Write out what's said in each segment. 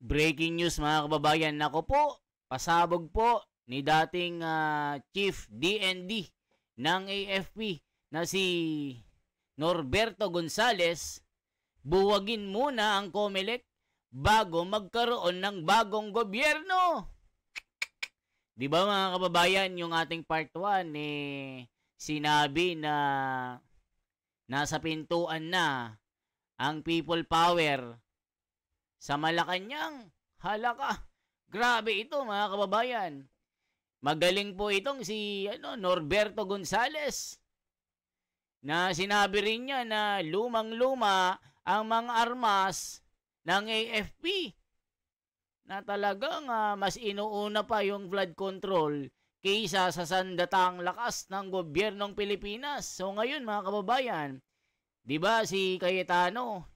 Breaking news mga kababayan. Nako po, pasabog po ni dating Chief DND ng AFP na si Norberto Gonzales. Buwagin muna ang COMELEC bago magkaroon ng bagong gobyerno. Di ba mga kababayan, yung ating part 1 sinabi na nasa pintuan na ang people power sa Malacanang. Hala ka. Grabe ito mga kababayan. Magaling po itong si Norberto Gonzales. Na sinabi rin niya na lumang-luma ang mga armas ng AFP. Na talagang mas inuuna pa yung flood control kaysa sa sandatang lakas ng gobyernong Pilipinas. So ngayon mga kababayan, di ba si Cayetano,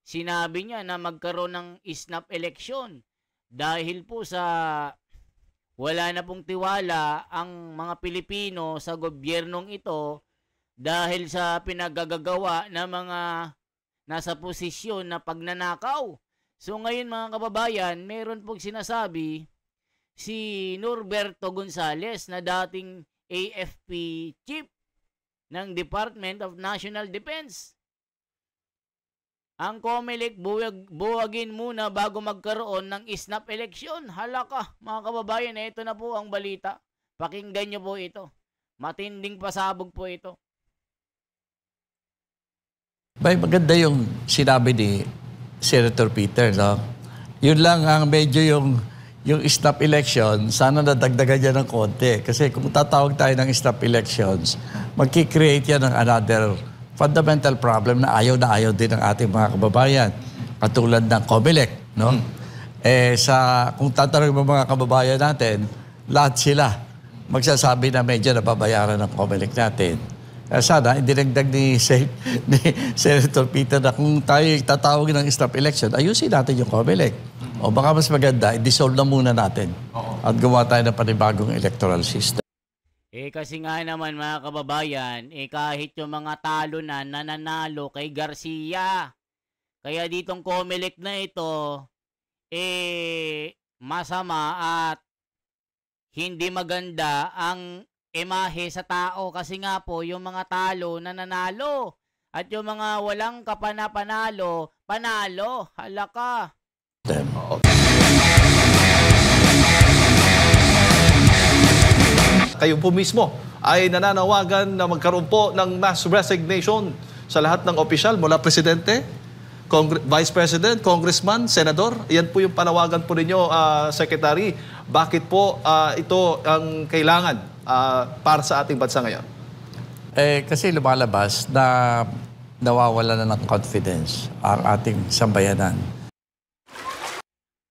sinabi niya na magkaroon ng snap election dahil po sa wala na pong tiwala ang mga Pilipino sa gobyernong ito dahil sa pinagagagawa ng mga nasa posisyon na pagnanakaw. So ngayon mga kababayan, meron pong sinasabi si Norberto Gonzales na dating AFP chief ng Department of National Defense. Ang COMELEC buwagin muna bago magkaroon ng snap election. Hala ka, mga kababayan, ito na po ang balita. Pakinggan nyo po ito. Matinding pasabog po ito. Bay, maganda yung sinabi ni Senator Peter, no? Yun lang ang medyo yung snap election, sana nadagdagan niya ng konti. Kasi kung tatawag tayo ng snap elections, magkikreate yan ng another fundamental problem na ayaw din ng ating mga kababayan. Katulad ng COMELEC, no? Kung tatanungin mo mga kababayan natin, lahat sila magsasabi na medyo nababayaran ng COMELEC natin. Sana, idinagdag ni Senator Peter na kung tayo tatawagin ng snap election, ayusin natin yung COMELEC. O baka mas maganda, i-dissolve na muna natin at gawa tayo ng panibagong electoral system. Kasi nga naman mga kababayan, kahit yung mga talo na nananalo kay Garcia. Kaya ditong COMELEC na ito, masama at hindi maganda ang imahe sa tao. Kasi nga po, yung mga talo nananalo at yung mga walang kapanapanalo, panalo. Hala ka. Kayo po mismo ay nananawagan na magkaroon po ng mass resignation sa lahat ng opisyal mula Presidente, Vice President, Congressman, Senador. Yan po yung panawagan po ninyo, Secretary. Bakit po ito ang kailangan para sa ating bansa ngayon? Kasi lumalabas na nawawala na ng confidence ang ating sambayanan.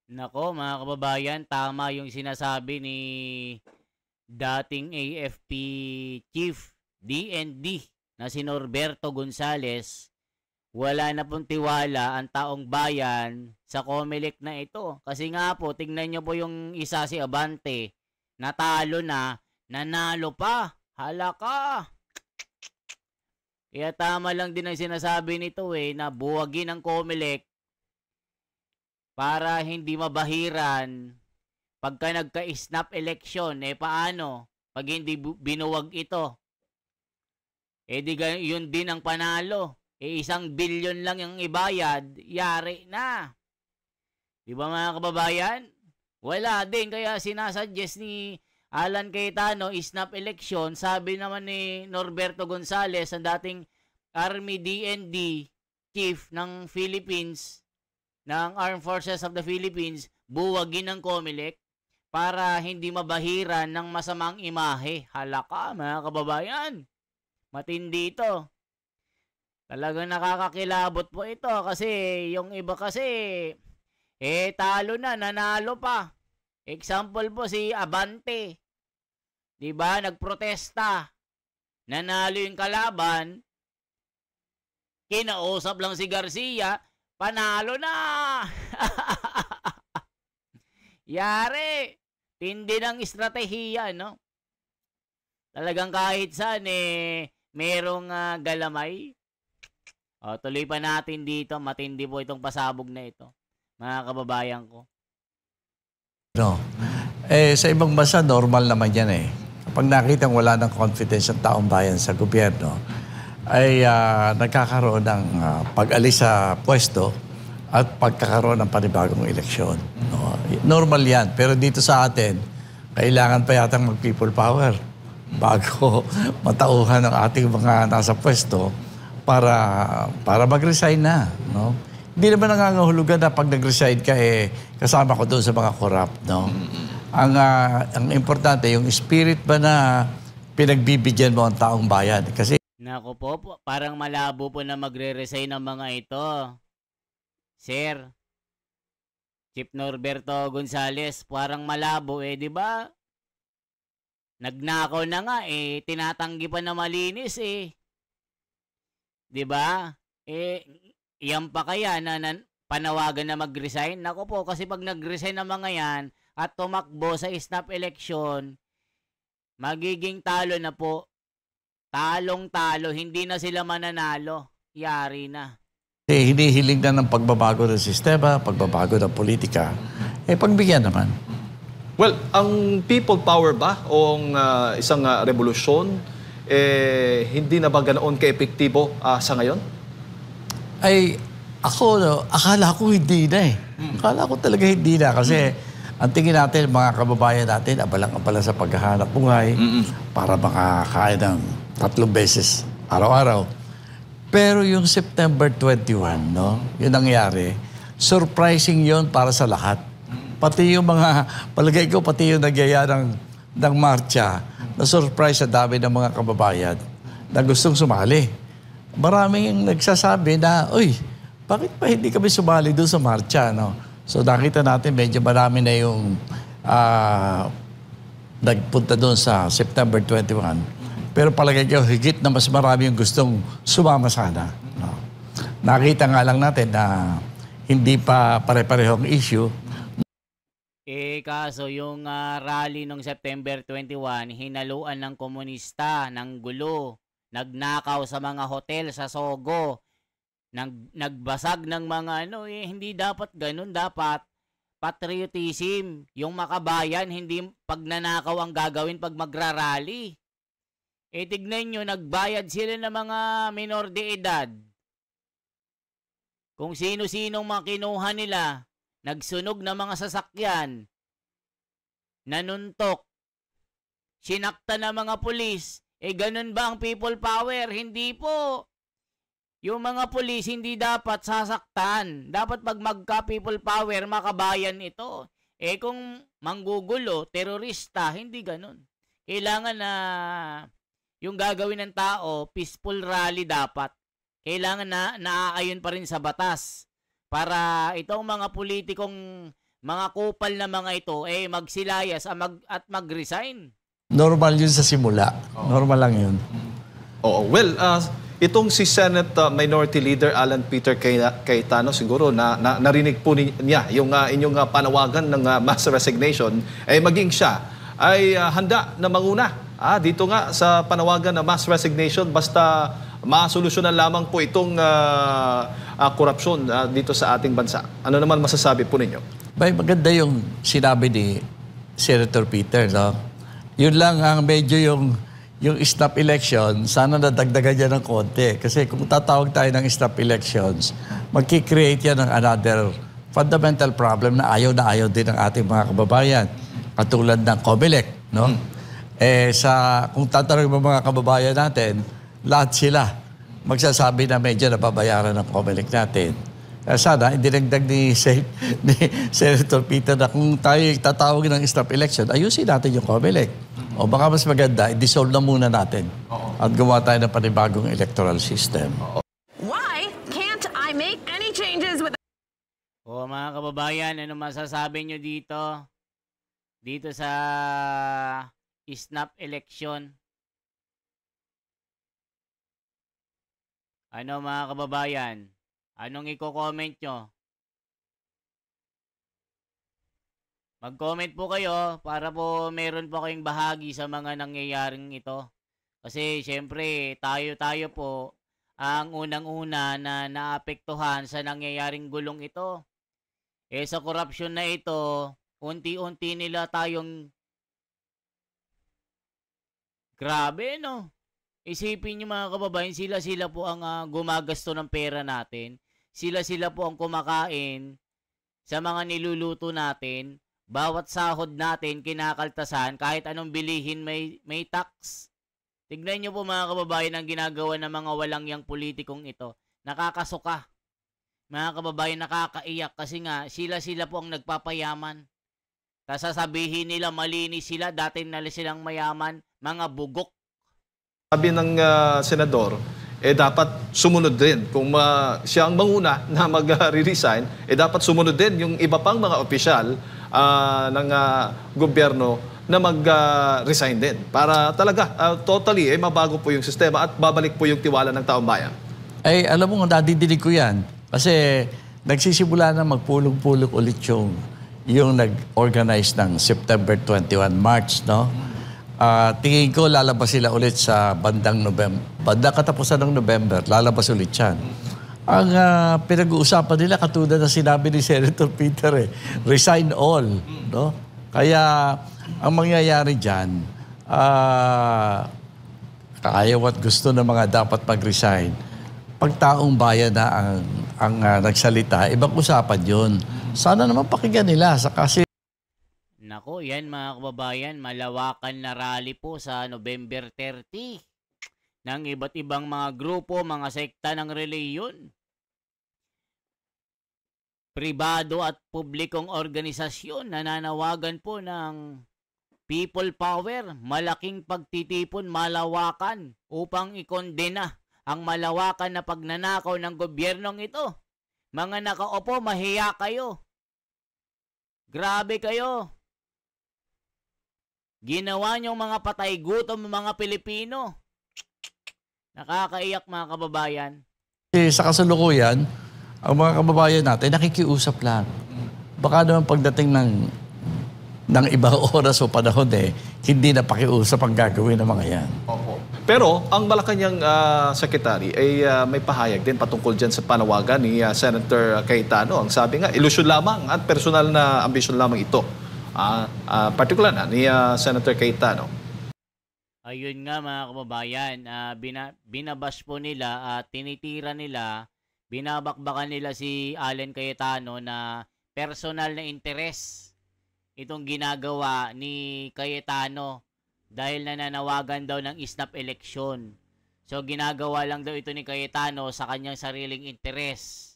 Nako mga kababayan, tama yung sinasabi ni dating AFP Chief DND na si Norberto Gonzales. Wala na pong tiwala ang taong bayan sa COMELEC na ito. Kasi nga po, tingnan nyo po yung isa si Abante. Natalo na, nanalo pa. Hala ka. Kaya tama lang din ang sinasabi nito na buwagin ang COMELEC para hindi mabahiran. Pagka nagka-snap election, paano? Pag hindi binuwag ito, yun din ang panalo. 1 billion lang yung ibayad, yari na. Di ba mga kababayan? Wala din, kaya sinasuggest ni Alan Cayetano, snap election. Sabi naman ni Norberto Gonzales, ang dating Army DND Chief ng Philippines, ng Armed Forces of the Philippines, buwagin ng COMELEC para hindi mabahiran ng masamang imahe. Hala ka, mga kababayan. Matindi ito. Talagang nakakakilabot po ito kasi yung iba kasi, talo na, nanalo pa. Example po si Abante. Diba, nagprotesta. Nanalo yung kalaban. Kinausap lang si Garcia, panalo na. Yari. Tindi ng estratehiya, no? Talagang kahit saan, merong galamay. Tuloy pa natin dito. Matindi po itong pasabog na ito. mga kababayan ko. No. Sa ibang bansa, normal naman yan eh. Kapag nakita wala ng confidence ng taong bayan sa gobyerno, ay nagkakaroon ng pag-alis sa pwesto at pagkakaroon ng panibagong eleksyon. No? Normal yan. Pero dito sa atin, kailangan pa yatang mag-people power bago matauhan ng ating mga nasa pwesto para mag-resign na. No? Hindi naman nangangahulugan na pag nag-resign ka, kasama ko doon sa mga corrupt. No? Ang importante, yung spirit ba na pinagbibigyan mo ang taong bayan. Kasi Nako po, parang malabo po na magre-resign ng mga ito. Sir, Chief Norberto Gonzales, parang malabo di ba? Nagnakaw na nga tinatanggi pa na malinis Di ba? Iyan pa kaya na panawagan na mag-resign? Nako po, kasi pag nag-resign ng mga yan at tumakbo sa snap election, magiging talo na po. Talong-talo, hindi na sila mananalo. Yari na. hinihiling na ng pagbabago ng sistema, pagbabago ng politika, pagbigyan naman. Well, ang people power ba o ang isang revolusyon, hindi na ba ganoon ka-epektibo sa ngayon? Akala ko hindi na Akala ko talaga hindi na kasi ang tingin natin, mga kababayan natin, abalang-abala sa paghahanap buhay para makakain ng 3 beses araw-araw. Pero yung September 21, no, yung nangyari, surprising yon para sa lahat. Pati yung palagay ko, pati yung nagyaya ng marcha, na-surprise sa dami ng mga kababayan na gustong sumali. Maraming nagsasabi na, bakit pa hindi kami sumali doon sa marcha, no? So nakita natin, medyo marami na yung nagpunta doon sa September 21. Pero palagay ko, higit na mas marami yung gustong sumama sana. No? Nakita nga lang natin na hindi pa pare-parehong issue. Kaso yung rally ng September 21, hinaluan ng komunista, ng gulo, nagnakaw sa mga hotel sa Sogo, nagbasag ng mga hindi dapat ganun, dapat patriotism, yung makabayan, hindi pagnanakaw ang gagawin pag magrarally. Tignan nyo, nagbayad sila ng mga minor de edad. Kung sino-sinong mga kinuha nila, nagsunog ng mga sasakyan, nanuntok, sinakta ng mga pulis. Ganun ba ang people power? Hindi po. Yung mga pulis hindi dapat sasaktan. Dapat pag magka-people power, makabayan ito. Kung manggugulo, terorista, hindi ganun. Kailangan na yung gagawin ng tao, peaceful rally dapat. Kailangan na naaayon pa rin sa batas. Para itong mga politikong mga kupal na mga ito, magsilayas at mag-resign. Normal yun sa simula. Normal lang yun. Oo. Well, itong si Senate Minority Leader Alan Peter Cayetano, siguro narinig po niya yung inyong panawagan ng mass resignation, maging siya ay handa na manguna dito nga sa panawagan na mass resignation basta masolusyonan lamang po itong korupsyon dito sa ating bansa. Ano naman masasabi po ninyo? Maganda yung sinabi ni Senator Peter. No? Yun lang ang medyo yung snap election, sana nadagdagan niya ng konti. Kasi kung tatawag tayo ng snap elections, magkikreate yan ng another fundamental problem na ayaw din ng ating mga kababayan. Katulad ng COMELEC. No? Kung tatanungin mo mga kababayan natin, lahat sila magsasabi na medyo nababayaran ng COMELEC natin. Sana, idinagdag ni Senator Peter na kung tayo tatawag ng snap election, ayusin natin yung COMELEC. O baka mas maganda, i-dissolve na muna natin at gumawa tayo ng panibagong electoral system. Why can't I make any changes with... Mga kababayan, ano masasabi nyo dito? Dito sa snap election. Ano mga kababayan? Anong i-comment nyo? Mag-comment po kayo para po meron po kayong bahagi sa mga nangyayaring ito. Kasi syempre tayo po ang unang-una na naapektuhan sa nangyayaring gulong ito. sa korupsyon na ito, unti-unti nila tayong grabe, no? Isipin niyo mga kababayan, sila po ang gumagasto ng pera natin. Sila po ang kumakain sa mga niluluto natin. Bawat sahod natin kinakaltasan, kahit anong bilihin may tax. Tignan niyo po mga kababayan ang ginagawa ng mga walangyang politikong ito. Nakakasuka. Mga kababayan, nakakaiyak kasi nga sila po ang nagpapayaman. Tapos sasabihin nila malinis sila, dati nila silang mayaman, mga bugok. Sabi ng senador, dapat sumunod din. Kung siya ang manguna na mag-resign, dapat sumunod din yung iba pang mga opisyal ng gobyerno na mag-resign din. Para talaga, totally, mabago po yung sistema at babalik po yung tiwala ng taong bayan. Ay, alam mo, nadidinig ko yan. Kasi nagsisimula na magpulong-pulong ulit yung nag-organize ng September 21, March, no? Tingin ko lalabas sila ulit sa bandang katapusan ng November, lalabas ulit yan. Ang pinag-uusapan nila, katulad na sinabi ni Senator Peter, resign all. No? Kaya ang mangyayari dyan, kaayaw at gusto ng mga dapat mag-resign, pag taong bayan na ang nagsalita, ibang usapan yun. Sana naman pakinggan nila kasi Nako, yan mga kababayan, malawakan na rally po sa November 30 ng iba't ibang mga grupo, mga sekta ng reliyon. Pribado at publikong organisasyon nananawagan po ng people power, malaking pagtitipon, malawakan upang ikondena ang malawakan na pagnanakaw ng gobyernong ito. Mga nakaupo, mahiya kayo. Grabe kayo. Ginawa niyong mga patay gutom mga Pilipino. Nakakaiyak mga kababayan. Sa kasalukuyan, ang mga kababayan natin nakikiusap lang. Baka naman pagdating ng ibang oras o panahon hindi na pakiusap ang gagawin ng mga yan. Opo. Pero ang Malacanang Secretary ay may pahayag din patungkol dyan sa panawagan ni Senator Cayetano. Ang sabi nga, ilusyon lamang at personal na ambisyon lamang ito. Particular na ni Senator Cayetano. Ayun nga mga kababayan, binabash po nila at tinitira nila, binabakbakan nila si Allen Cayetano na personal na interes itong ginagawa ni Cayetano dahil nananawagan daw ng snap election. So ginagawa lang daw ito ni Cayetano sa kanyang sariling interes.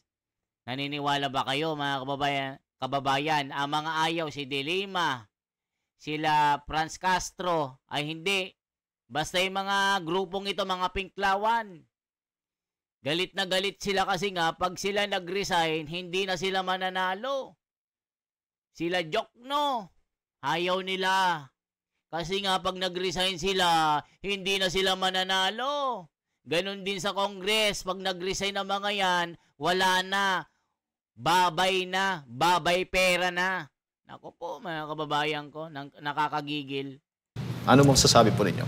Naniniwala ba kayo mga kababayan, ang mga ayaw si De Lima, sila Franz Castro ay hindi. Basta yung mga grupong ito, mga pinklawan. Galit na galit sila kasi nga pag sila nag-resign, hindi na sila mananalo. Sila Jokno, ayaw nila. Kasi nga pag nag-resign sila, hindi na sila mananalo. Ganon din sa Congress, pag nag-resign ang mga yan, wala na. Babay na, babay pera na. Naku po mga kababayan ko, nakakagigil. Ano mong sasabi po ninyo?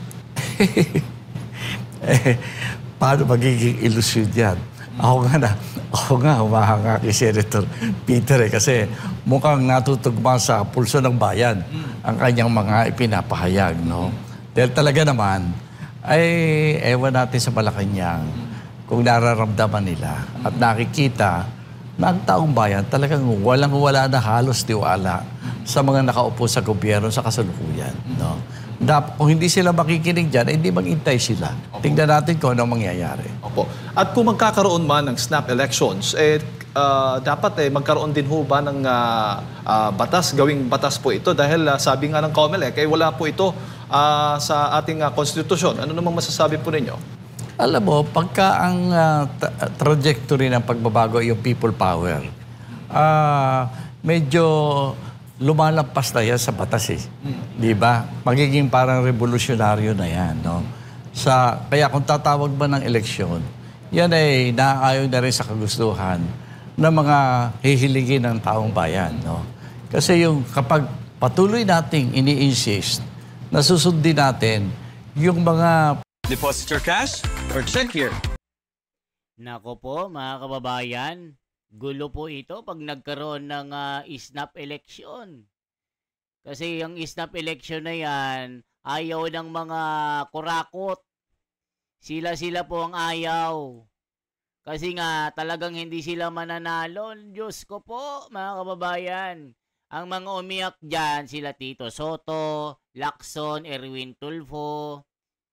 Paano magiging ilusyon yan? Ako nga humahanga kay Senator Peter kasi mukhang natutugma sa pulso ng bayan ang kanyang mga ipinapahayag, no? Dahil talaga naman, ay ewan natin sa Malacanang kung nararamdaman nila at nakikita na ang taong bayan talagang walang-wala na halos tiwala sa mga nakaupo sa gobyerno sa kasalukuyan, no? Kung hindi sila makikinig dyan, hindi maghintay sila. Opo. Tingnan natin kung anong mangyayari. Opo. At kung magkakaroon man ng snap elections, dapat magkaroon din ho ba ng batas, gawing batas po ito dahil sabi nga ng COMELEC, wala po ito sa ating konstitusyon. Ano namang masasabi po ninyo? Alam mo, pagka ang trajectory ng pagbabago yung people power, medyo lumalampas na yan sa batas Di ba? Magiging parang revolusyonaryo na yan, no? Kaya kung tatawag ba ng eleksyon, yan ay naaayon na rin sa kagustuhan ng mga hihiligin ng taong bayan, no? Kasi kapag patuloy nating ini-insist na susundin natin yung mga deposit your cash or check here. Nako po mga kababayan, gulo po ito pag nagkaroon ng snap election. Kasi yung snap election na yan, ayaw ng mga kurakot. Sila po ang ayaw. Kasi nga, talagang hindi sila mananalo. Diyos ko po, mga kababayan. Ang mga umiyak dyan, sila Tito Soto, Lacson, Erwin Tulfo,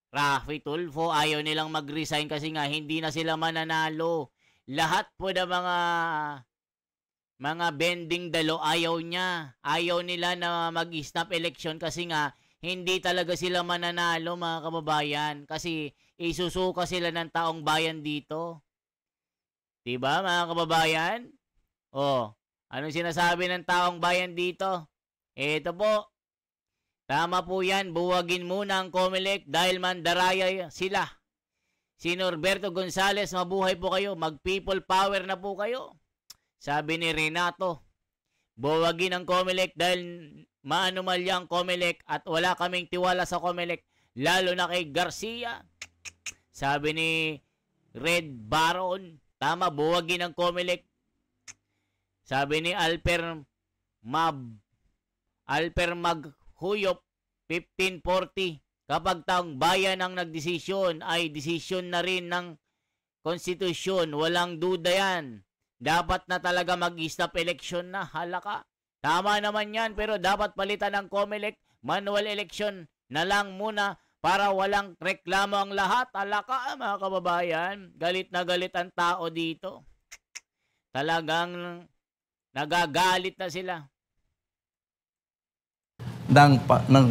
Rafi Tulfo, ayaw nilang mag-resign kasi nga hindi na sila mananalo. Lahat po na mga bending dalo ayaw niya. Ayaw nila na mag-snap election kasi nga hindi talaga sila mananalo, mga kababayan. Kasi isusuka sila ng taong bayan dito. Diba, mga kababayan? Anong sinasabi ng taong bayan dito? Ito po. Tama po yan, buwagin muna ang COMELEC dahil mandaraya sila. Si Norberto Gonzales, mabuhay po kayo, mag-people power na po kayo. Sabi ni Renato, buwagin ang COMELEC dahil maanumalya ang COMELEC at wala kaming tiwala sa COMELEC, lalo na kay Garcia. Sabi ni Red Baron, tama, buwagin ang COMELEC. Sabi ni Alper Maghuyop 1540, kapag taong bayan ang nagdesisyon ay desisyon na rin ng konstitusyon, walang duda yan. Dapat na talaga mag-snap election na, halaka. Tama naman yan, pero dapat palitan ng COMELEC, manual election na lang muna para walang reklamo ang lahat. Halaka, mga kababayan. Galit na galit ang tao dito. Talagang nagagalit na sila. ng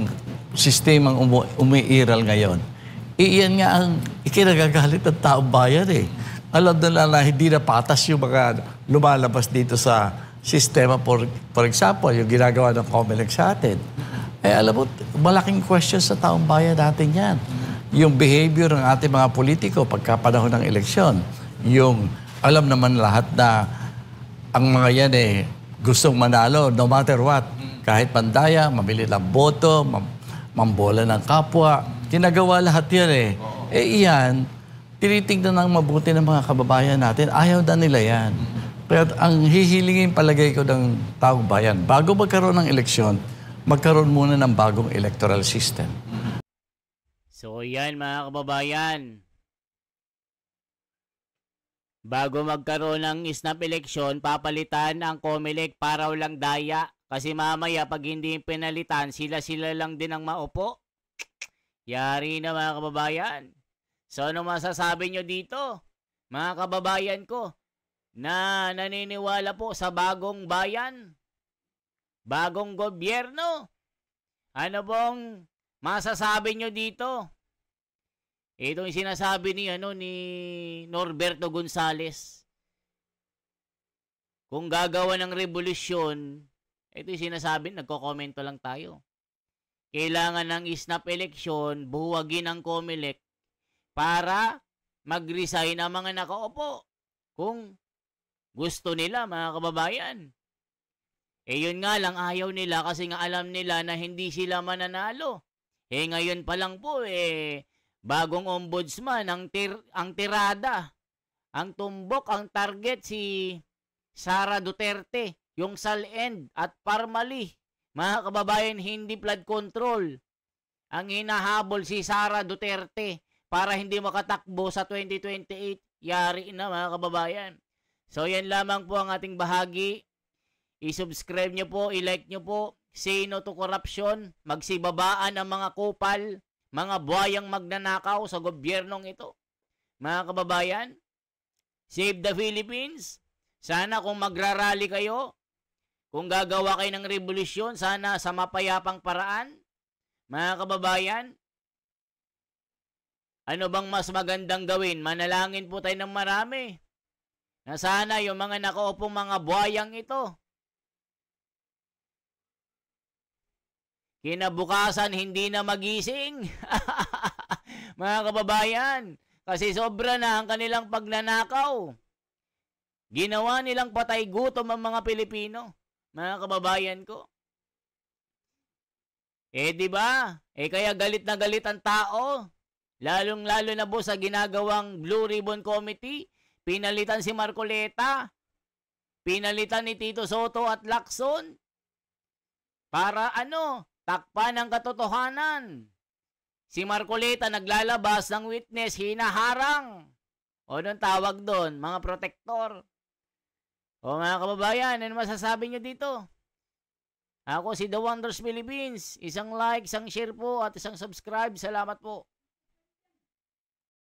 sistemang umiiral ngayon. Iyan nga ang ikinagagalit ng taong bayan eh. Alam nila na hindi na patas yung mga lumalabas dito sa sistema. For example, yung ginagawa ng COMELEC sa atin. Alam mo, malaking question sa taong bayan natin yan. Yung behavior ng ating mga politiko pagka panahon ng eleksyon. Yung alam naman lahat na ang mga yan gustong manalo no matter what. Kahit pandaya, mabili ng boto, mambola ng kapwa. Ginagawa lahat yan iyan, tinitingnan ng mabuti ng mga kababayan natin. Ayaw na nila yan. Kaya ang hihilingin palagay ko ng taong bayan, bago magkaroon ng eleksyon, magkaroon muna ng bagong electoral system. So yan mga kababayan. Bago magkaroon ng snap election, papalitan ang COMELEC para walang daya. Kasi mamaya pag hindi pinalitan, sila lang din ang maupo. Yari na mga kababayan. So ano masasabi nyo dito? Mga kababayan ko na naniniwala po sa bagong bayan, bagong gobyerno. Ano bang masasabi nyo dito? Ito yung sinasabi ni Norberto Gonzales. Kung gagawa ng revolusyon, ito yung sinasabi, nagko-komento lang tayo. Kailangan ng snap election, buwagin ang COMELEC para mag-resign ang mga nakaupo. Kung gusto nila, mga kababayan. Yun nga lang, ayaw nila kasi nga alam nila na hindi sila mananalo. Ngayon pa lang po, bagong ombudsman, ang tirada, ang tumbok, ang target si Sara Duterte. Yung SALEND at Parmali, mga kababayan, hindi flood control. Ang hinahabol si Sara Duterte para hindi makatakbo sa 2028. Yari na mga kababayan. So yan lamang po ang ating bahagi. I-subscribe nyo po, i-like nyo po. Say no to corruption. Magsibabaan ang mga kupal, mga buhayang magnanakaw sa gobyernong ito. Mga kababayan, save the Philippines. Sana kung magrarally kayo, kung gagawa kayo ng revolusyon, sana sa mapayapang paraan. Mga kababayan, ano bang mas magandang gawin? Manalangin po tayo ng marami. Na sana yung mga nakaupong mga buhayang ito, kinabukasan hindi na magising. Mga kababayan, kasi sobra na ang kanilang pagnanakaw. Ginawa nilang patay gutom ang mga Pilipino. Mga kababayan ko. Di ba? Kaya galit na galit ang tao. Lalong-lalo na po sa ginagawang Blue Ribbon Committee. Pinalitan si Marcoleta. pinalitan ni Tito Soto at Lacson para takpan ang katotohanan. Si Marcoleta naglalabas ng witness, hinaharang. O anong tawag doon? Mga protektor. O mga kababayan, ano masasabi nyo dito? Ako si The Wonders Philippines. Isang like, isang share po at isang subscribe. Salamat po.